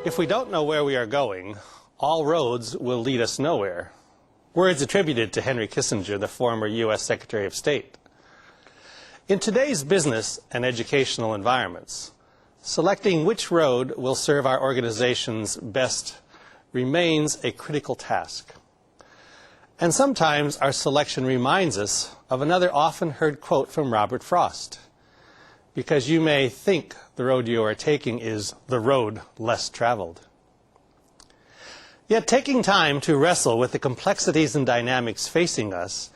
If we don't know where we are going, all roads will lead us nowhere. Words attributed to Henry Kissinger, the former U.S. Secretary of State. In today's business and educational environments, selecting which road will serve our organizations best remains a critical task. And sometimes our selection reminds us of another often heard quote from Robert Frost. Because you may think the road you are taking is the road less traveled. Yet taking time to wrestle with the complexities and dynamics facing us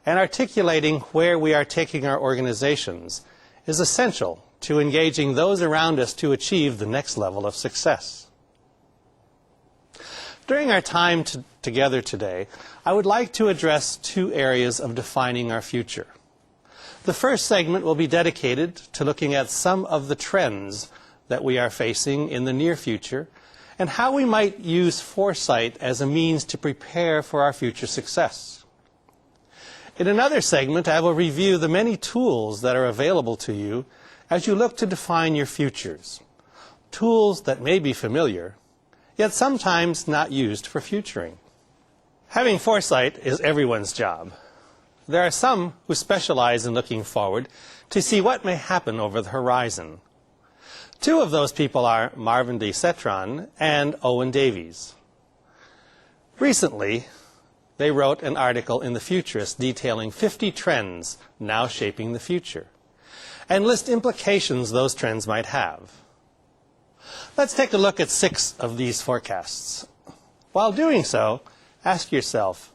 and articulating where we are taking our organizations is essential to engaging those around us to achieve the next level of success. During our time together today, I would like to address two areas of defining our future. The first segment will be dedicated to looking at some of the trends that we are facing in the near future and how we might use foresight as a means to prepare for our future success. In another segment, I will review the many tools that are available to you as you look to define your futures. Tools that may be familiar, yet sometimes not used for futuring. Having foresight is everyone's job. There are some who specialize in looking forward to see what may happen over the horizon. Two of those people are Marvin D. Cetron and Owen Davies. Recently, they wrote an article in The Futurist detailing 50 trends now shaping the future, and list implications those trends might have. Let's take a look at 6 of these forecasts. While doing so, ask yourself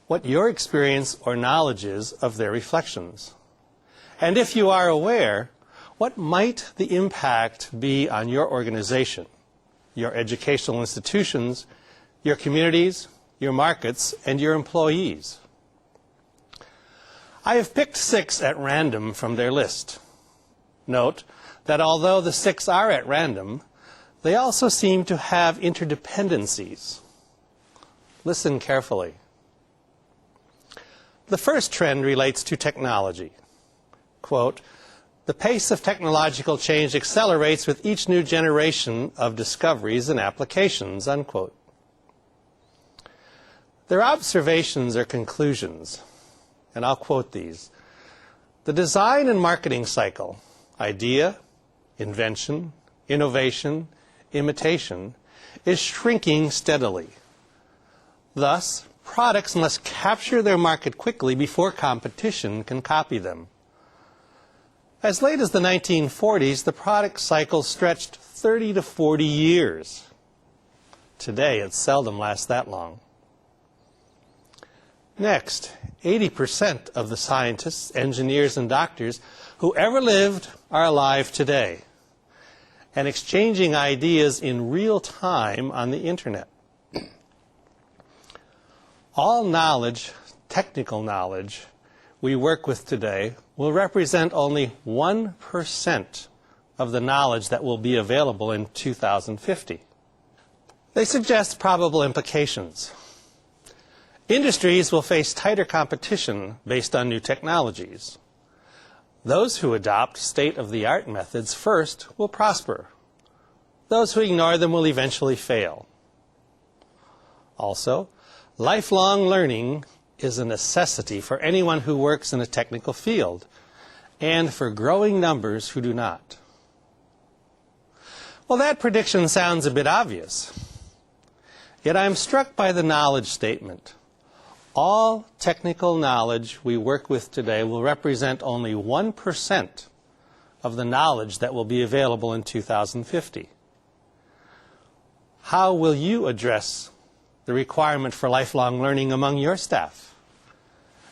what your experience or knowledge is of their reflections. And if you are aware, what might the impact be on your organization, your educational institutions, your communities, your markets, and your employees? I have picked 6 at random from their list. Note that although the 6 are at random, they also seem to have interdependencies. Listen carefully. The first trend relates to technology. Quote, "The pace of technological change accelerates with each new generation of discoveries and applications," unquote. Their observations are conclusions, and I'll quote these. "The design and marketing cycle, idea, invention, innovation, imitation, is shrinking steadily. Thus, products must capture their market quickly before competition can copy them. As late as the 1940s, the product cycle stretched 30 to 40 years. Today, it seldom lasts that long. Next, 80% of the scientists, engineers, and doctors who ever lived are alive today and exchanging ideas in real time on the internet. All knowledge, technical knowledge, we work with today will represent only 1% of the knowledge that will be available in 2050. They suggest probable implications. Industries will face tighter competition based on new technologies. Those who adopt state-of-the-art methods first will prosper. Those who ignore them will eventually fail. Also, lifelong learning is a necessity for anyone who works in a technical field, and for growing numbers who do not. Well, that prediction sounds a bit obvious. Yet I am struck by the knowledge statement. All technical knowledge we work with today will represent only 1% of the knowledge that will be available in 2050. How will you address the requirement for lifelong learning among your staff,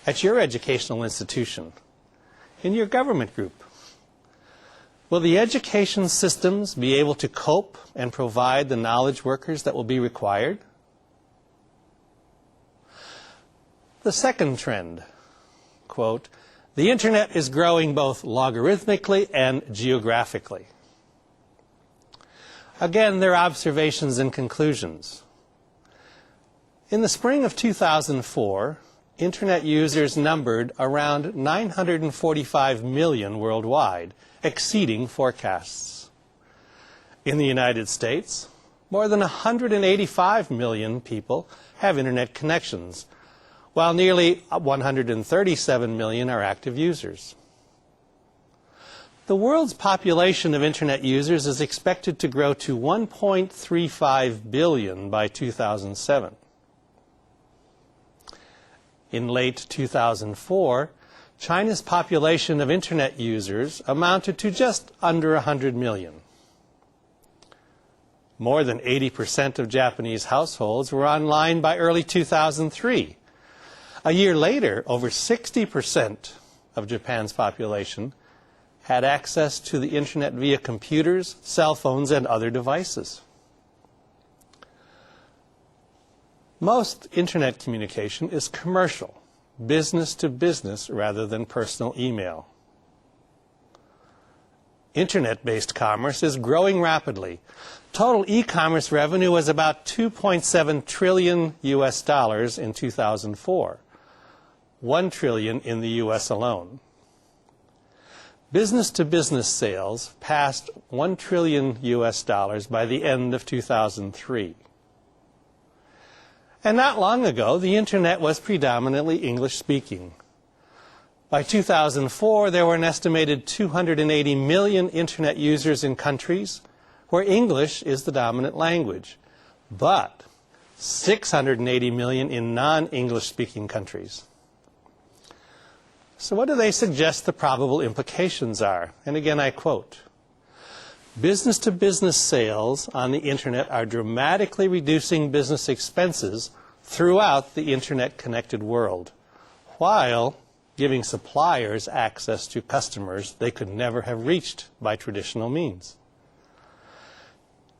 at your educational institution, in your government group? Will the education systems be able to cope and provide the knowledge workers that will be required? The second trend, quote, "The internet is growing both logarithmically and geographically." Again, their observations and conclusions. In the spring of 2004, Internet users numbered around 945 million worldwide, exceeding forecasts. In the United States, more than 185 million people have internet connections, while nearly 137 million are active users. The world's population of internet users is expected to grow to 1.35 billion by 2007. In late 2004, China's population of internet users amounted to just under 100 million. More than 80% of Japanese households were online by early 2003. A year later, over 60% of Japan's population had access to the internet via computers, cell phones, and other devices. Most internet communication is commercial, business to business rather than personal email. Internet-based commerce is growing rapidly. Total e-commerce revenue was about $2.7 trillion in 2004, $1 trillion in the US alone. Business-to-business sales passed $1 trillion by the end of 2003. And not long ago, the internet was predominantly English-speaking. By 2004, there were an estimated 280 million internet users in countries where English is the dominant language, but 680 million in non-English speaking countries. So what do they suggest the probable implications are? And again, I quote, "Business-to-business sales on the internet are dramatically reducing business expenses throughout the internet-connected world, while giving suppliers access to customers they could never have reached by traditional means.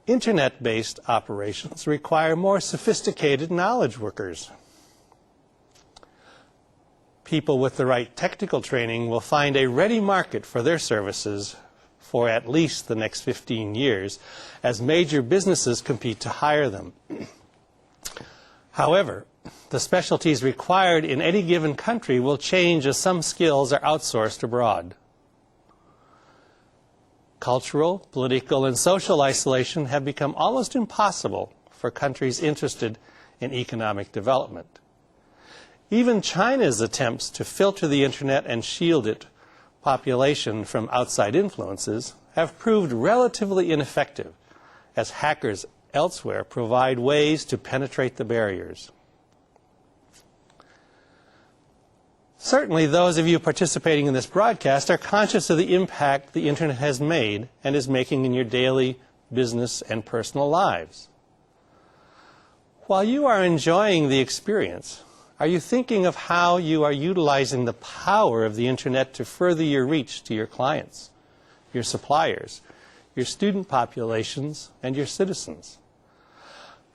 Internet-based operations require more sophisticated knowledge workers. People with the right technical training will find a ready market for their services for at least the next 15 years as major businesses compete to hire them. However, the specialties required in any given country will change as some skills are outsourced abroad. Cultural, political, and social isolation have become almost impossible for countries interested in economic development. Even China's attempts to filter the internet and shield its population from outside influences have proved relatively ineffective, as hackers elsewhere provide ways to penetrate the barriers. Certainly, those of you participating in this broadcast are conscious of the impact the internet has made and is making in your daily business and personal lives. While you are enjoying the experience, are you thinking of how you are utilizing the power of the internet to further your reach to your clients, your suppliers, your student populations, and your citizens?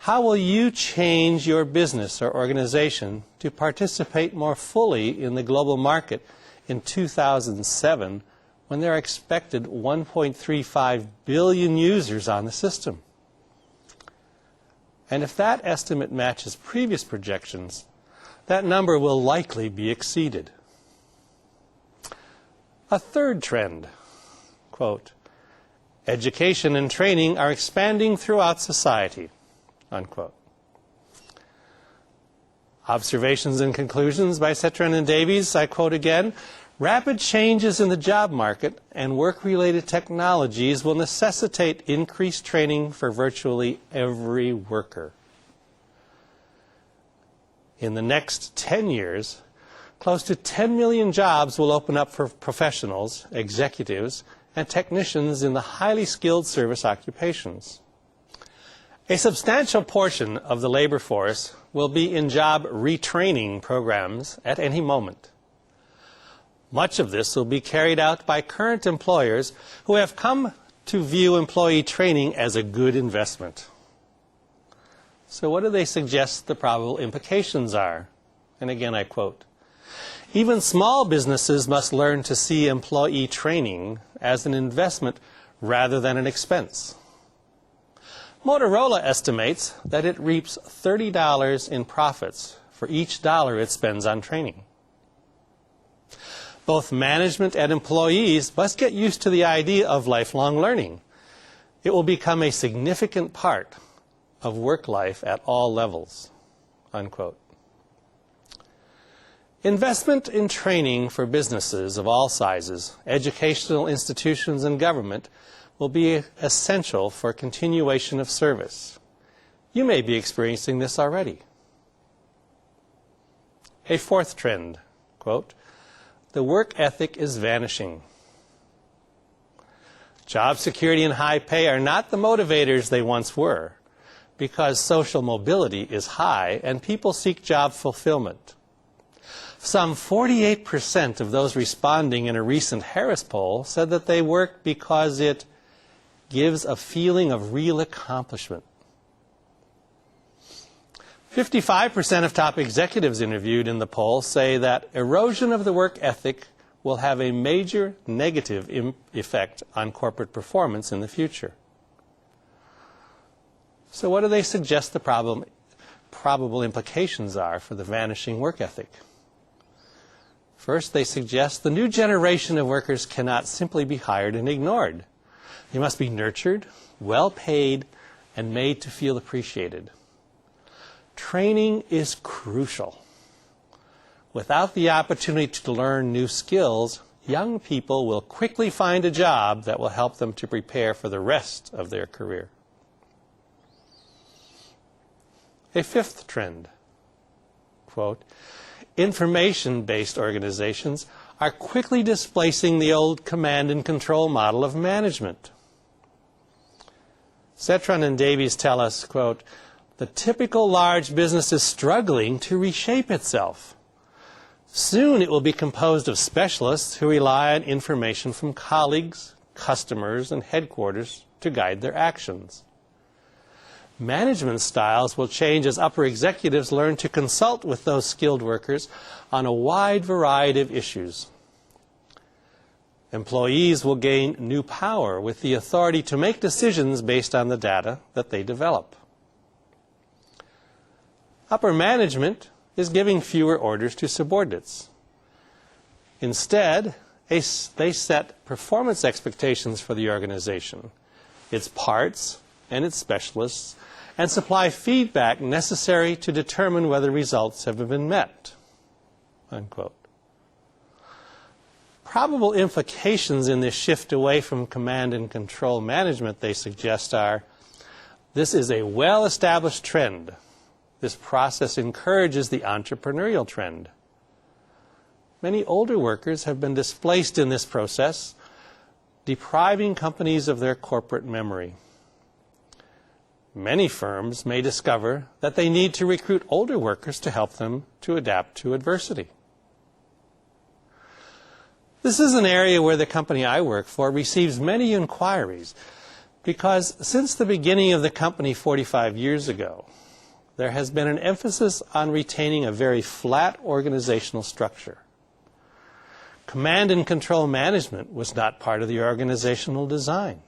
How will you change your business or organization to participate more fully in the global market in 2007 when there are expected 1.35 billion users on the system? And if that estimate matches previous projections, that number will likely be exceeded. A third trend, quote, "Education and training are expanding throughout society," unquote. Observations and conclusions by Cetran and Davies, I quote again, "Rapid changes in the job market and work-related technologies will necessitate increased training for virtually every worker. In the next 10 years, close to 10 million jobs will open up for professionals, executives, and technicians in the highly skilled service occupations. A substantial portion of the labor force will be in job retraining programs at any moment. Much of this will be carried out by current employers who have come to view employee training as a good investment." So what do they suggest the probable implications are? And again, I quote, "Even small businesses must learn to see employee training as an investment rather than an expense. Motorola estimates that it reaps $30 in profits for each dollar it spends on training. Both management and employees must get used to the idea of lifelong learning. It will become a significant part of work life at all levels," unquote. Investment in training for businesses of all sizes, educational institutions, and government will be essential for continuation of service. You may be experiencing this already. A fourth trend, quote, "The work ethic is vanishing." Job security and high pay are not the motivators they once were, because social mobility is high and people seek job fulfillment. Some 48% of those responding in a recent Harris poll said that they work because it gives a feeling of real accomplishment. 55% of top executives interviewed in the poll say that erosion of the work ethic will have a major negative effect on corporate performance in the future. So what do they suggest the probable implications are for the vanishing work ethic? First, they suggest the new generation of workers cannot simply be hired and ignored. They must be nurtured, well paid, and made to feel appreciated. Training is crucial. Without the opportunity to learn new skills, young people will quickly find a job that will help them to prepare for the rest of their career. A fifth trend, quote, "Information-based organizations are quickly displacing the old command and control model of management." Cetron and Davies tell us, quote, "The typical large business is struggling to reshape itself. Soon it will be composed of specialists who rely on information from colleagues, customers, and headquarters to guide their actions. Management styles will change as upper executives learn to consult with those skilled workers on a wide variety of issues. Employees will gain new power with the authority to make decisions based on the data that they develop. Upper management is giving fewer orders to subordinates. Instead, they set performance expectations for the organization, its parts, and its specialists, and supply feedback necessary to determine whether results have been met," unquote. Probable implications in this shift away from command and control management, they suggest, are: this is a well-established trend. This process encourages the entrepreneurial trend. Many older workers have been displaced in this process, depriving companies of their corporate memory. Many firms may discover that they need to recruit older workers to help them to adapt to adversity. This is an area where the company I work for receives many inquiries, because since the beginning of the company 45 years ago, there has been an emphasis on retaining a very flat organizational structure. Command and control management was not part of the organizational design.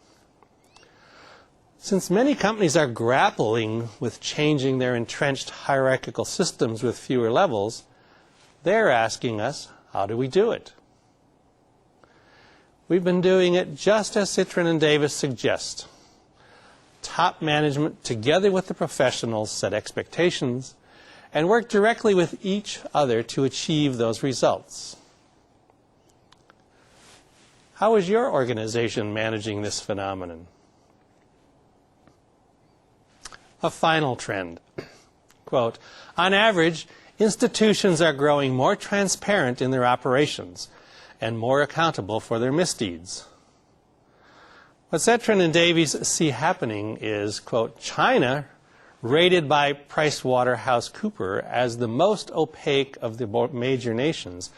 Since many companies are grappling with changing their entrenched hierarchical systems with fewer levels, they're asking us, how do we do it? We've been doing it just as Citron and Davis suggest. Top management, together with the professionals, set expectations and work directly with each other to achieve those results. How is your organization managing this phenomenon? A final trend, quote, "On average, institutions are growing more transparent in their operations and more accountable for their misdeeds." What Cetron and Davies see happening is, quote, "China, rated by PricewaterhouseCoopers as the most opaque of the major nations,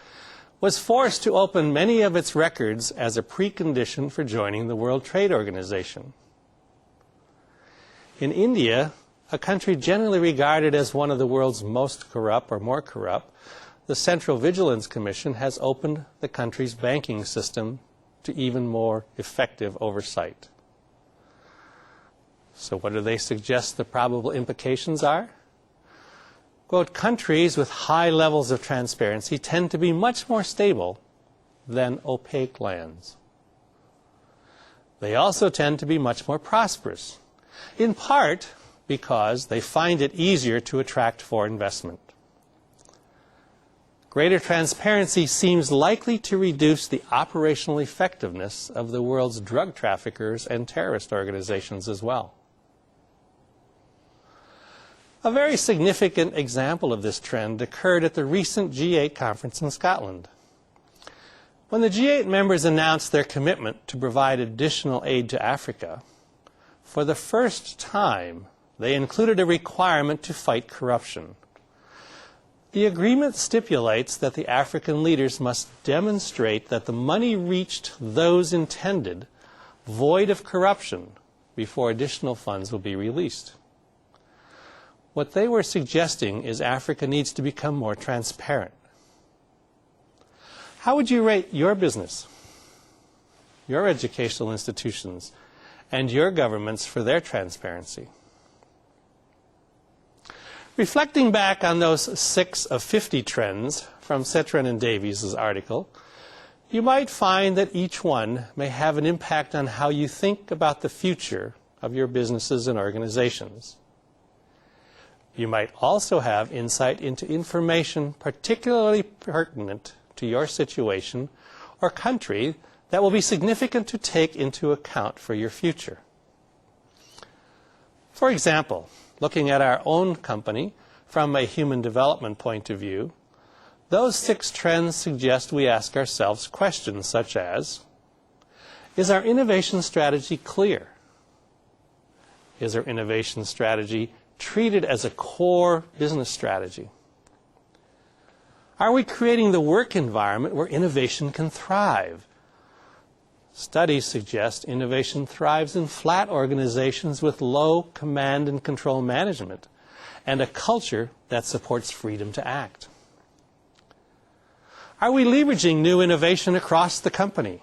was forced to open many of its records as a precondition for joining the World Trade Organization. In India, a country generally regarded as one of the world's most corrupt or more corrupt, the Central Vigilance Commission has opened the country's banking system to even more effective oversight." So what do they suggest the probable implications are? Quote, "Countries with high levels of transparency tend to be much more stable than opaque lands. They also tend to be much more prosperous, in part because they find it easier to attract foreign investment. Greater transparency seems likely to reduce the operational effectiveness of the world's drug traffickers and terrorist organizations as well. A very significant example of this trend occurred at the recent G8 conference in Scotland. When the G8 members announced their commitment to provide additional aid to Africa, for the first time they included a requirement to fight corruption. The agreement stipulates that the African leaders must demonstrate that the money reached those intended, void of corruption, before additional funds will be released. What they were suggesting is Africa needs to become more transparent. How would you rate your business, your educational institutions, and your governments for their transparency? Reflecting back on those 6 of 50 trends from Cetran and Davies' article, you might find that each one may have an impact on how you think about the future of your businesses and organizations. You might also have insight into information particularly pertinent to your situation or country that will be significant to take into account for your future. For example, looking at our own company from a human development point of view, those 6 trends suggest we ask ourselves questions such as, is our innovation strategy clear? Is our innovation strategy treated as a core business strategy? Are we creating the work environment where innovation can thrive? Studies suggest innovation thrives in flat organizations with low command and control management and a culture that supports freedom to act. Are we leveraging new innovation across the company?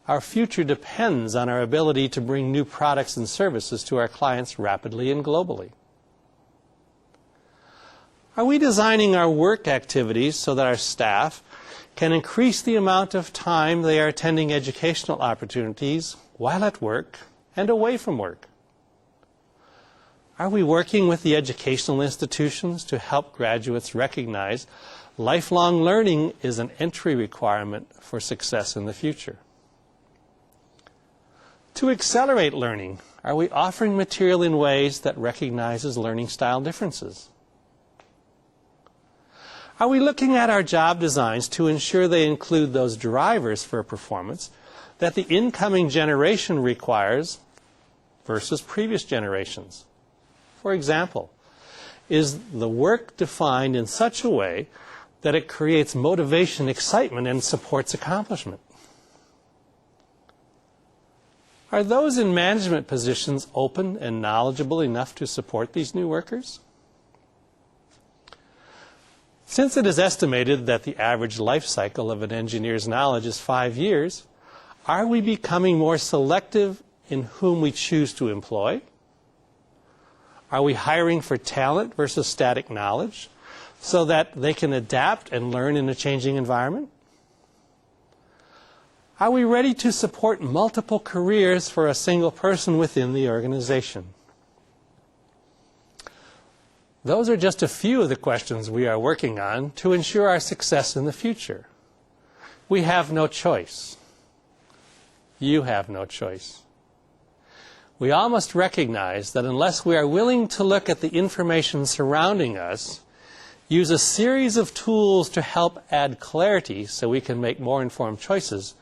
Our future depends on our ability to bring new products and services to our clients rapidly and globally. Are we designing our work activities so that our staff can increase the amount of time they are attending educational opportunities while at work and away from work? Are we working with the educational institutions to help graduates recognize lifelong learning is an entry requirement for success in the future? To accelerate learning, are we offering material in ways that recognizes learning style differences? Are we looking at our job designs to ensure they include those drivers for performance that the incoming generation requires versus previous generations? For example, is the work defined in such a way that it creates motivation, excitement, and supports accomplishment? Are those in management positions open and knowledgeable enough to support these new workers? Since it is estimated that the average life cycle of an engineer's knowledge is 5 years, are we becoming more selective in whom we choose to employ? Are we hiring for talent versus static knowledge so that they can adapt and learn in a changing environment? Are we ready to support multiple careers for a single person within the organization? Those are just a few of the questions we are working on to ensure our success in the future. We have no choice. You have no choice. We all must recognize that unless we are willing to look at the information surrounding us, use a series of tools to help add clarity so we can make more informed choices,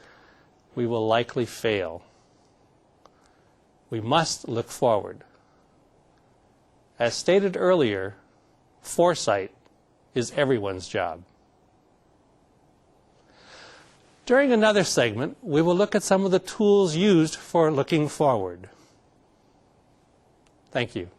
we will likely fail. We must look forward. As stated earlier, foresight is everyone's job. During another segment, we will look at some of the tools used for looking forward. Thank you.